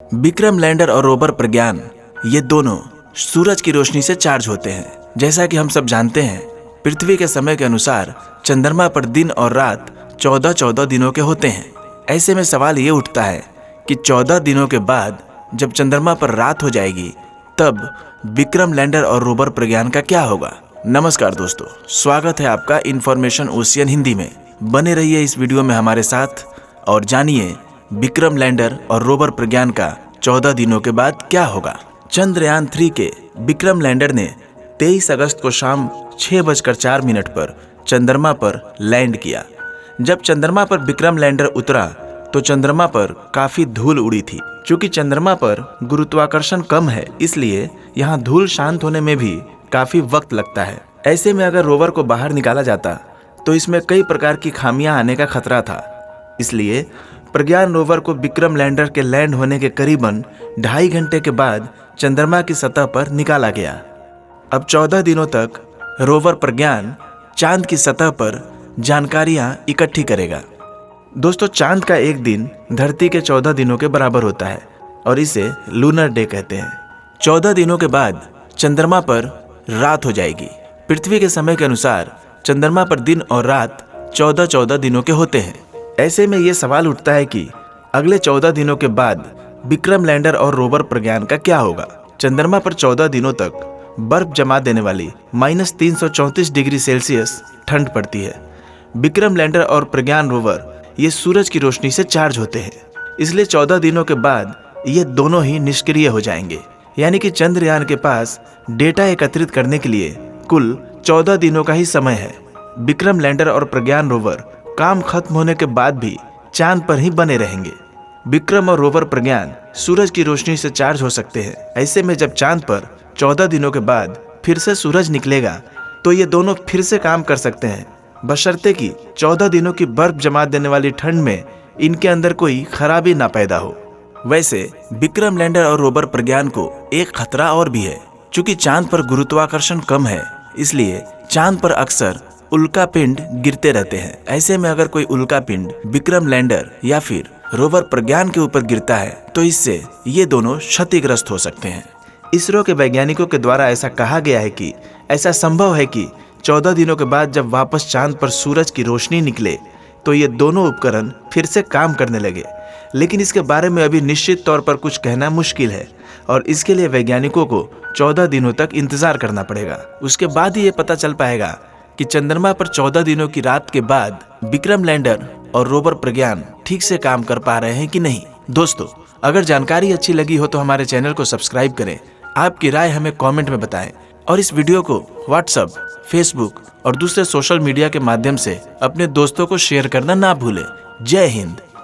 Vikram lander और rover प्रज्ञान ये दोनों सूरज की रोशनी से चार्ज होते हैं। जैसा कि हम सब जानते हैं, पृथ्वी के समय के अनुसार चंद्रमा पर दिन और रात 14-14 दिनों के होते हैं। ऐसे में सवाल ये उठता है कि 14 दिनों के बाद जब चंद्रमा पर रात हो जाएगी तब विक्रम लैंडर और रोवर प्रज्ञान का क्या होगा। नमस्कार दोस्तों, स्वागत है आपका इन्फॉर्मेशन ओशियन हिंदी में। बने रहिए इस वीडियो में हमारे साथ और जानिए विक्रम लैंडर और रोवर प्रज्ञान का 14 दिनों के बाद क्या होगा। चंद्रयान 3 के विक्रम लैंडर ने 23 अगस्त को शाम 6:04 पर चंद्रमा पर लैंड किया। जब चंद्रमा पर विक्रम लैंडर उतरा तो चंद्रमा पर काफी धूल उड़ी थी। चूंकि चंद्रमा पर गुरुत्वाकर्षण कम है, इसलिए यहाँ धूल शांत होने में भी काफी वक्त लगता है। ऐसे में अगर रोवर को बाहर निकाला जाता तो इसमें कई प्रकार की खामियां आने का खतरा था। इसलिए प्रज्ञान रोवर को विक्रम लैंडर के लैंड होने के करीबन 2.5 घंटे के बाद चंद्रमा की सतह पर निकाला गया। अब 14 दिनों तक रोवर प्रज्ञान चांद की सतह पर जानकारियां इकट्ठी करेगा। दोस्तों, चांद का एक दिन धरती के 14 दिनों के बराबर होता है और इसे लूनर डे कहते हैं। 14 दिनों के बाद चंद्रमा पर रात हो जाएगी। पृथ्वी के समय के अनुसार चंद्रमा पर दिन और रात 14-14 दिनों के होते हैं। ऐसे में ये सवाल उठता है कि अगले 14 दिनों के बाद विक्रम लैंडर और रोवर प्रज्ञान का क्या होगा। चंद्रमा पर 14 दिनों तक बर्फ जमा देने वाली -334 डिग्री सेल्सियस ठंड पड़ती है। विक्रम लैंडर और प्रज्ञान रोवर ये सूरज की रोशनी से चार्ज होते हैं, इसलिए 14 दिनों के बाद ये दोनों ही निष्क्रिय हो जाएंगे। यानी कि चंद्रयान के पास डेटा एकत्रित करने के लिए कुल 14 दिनों का ही समय है। विक्रम लैंडर और प्रज्ञान रोवर काम खत्म होने के बाद भी चांद पर ही बने रहेंगे। विक्रम और रोवर प्रज्ञान सूरज की रोशनी से चार्ज हो सकते हैं। ऐसे में जब चांद पर 14 दिनों के बाद फिर से सूरज निकलेगा तो ये दोनों फिर से काम कर सकते हैं, बशर्ते कि 14 दिनों की बर्फ जमा देने वाली ठंड में इनके अंदर कोई खराबी ना पैदा हो। वैसे विक्रम लैंडर और रोवर प्रज्ञान को एक खतरा और भी है। चूंकि चांद पर गुरुत्वाकर्षण कम है, इसलिए चांद पर अक्सर उल्का पिंड गिरते रहते हैं। ऐसे में अगर कोई उल्का पिंड विक्रम लैंडर या फिर रोवर प्रज्ञान के ऊपर गिरता है तो इससे ये दोनों क्षतिग्रस्त हो सकते हैं। इसरो के वैज्ञानिकों के द्वारा ऐसा कहा गया है कि ऐसा संभव है कि 14 दिनों के बाद जब वापस चांद पर सूरज की रोशनी निकले तो ये दोनों उपकरण फिर से काम करने लगे। लेकिन इसके बारे में अभी निश्चित तौर पर कुछ कहना मुश्किल है और इसके लिए वैज्ञानिकों को 14 दिनों तक इंतजार करना पड़ेगा। उसके बाद ही ये पता चल पाएगा कि चंद्रमा पर 14 दिनों की रात के बाद विक्रम लैंडर और रोवर प्रज्ञान ठीक से काम कर पा रहे हैं कि नहीं। दोस्तों, अगर जानकारी अच्छी लगी हो तो हमारे चैनल को सब्सक्राइब करें, आपकी राय हमें कमेंट में बताएं और इस वीडियो को व्हाट्सएप, फेसबुक और दूसरे सोशल मीडिया के माध्यम से अपने दोस्तों को शेयर करना ना भूलें। जय हिंद।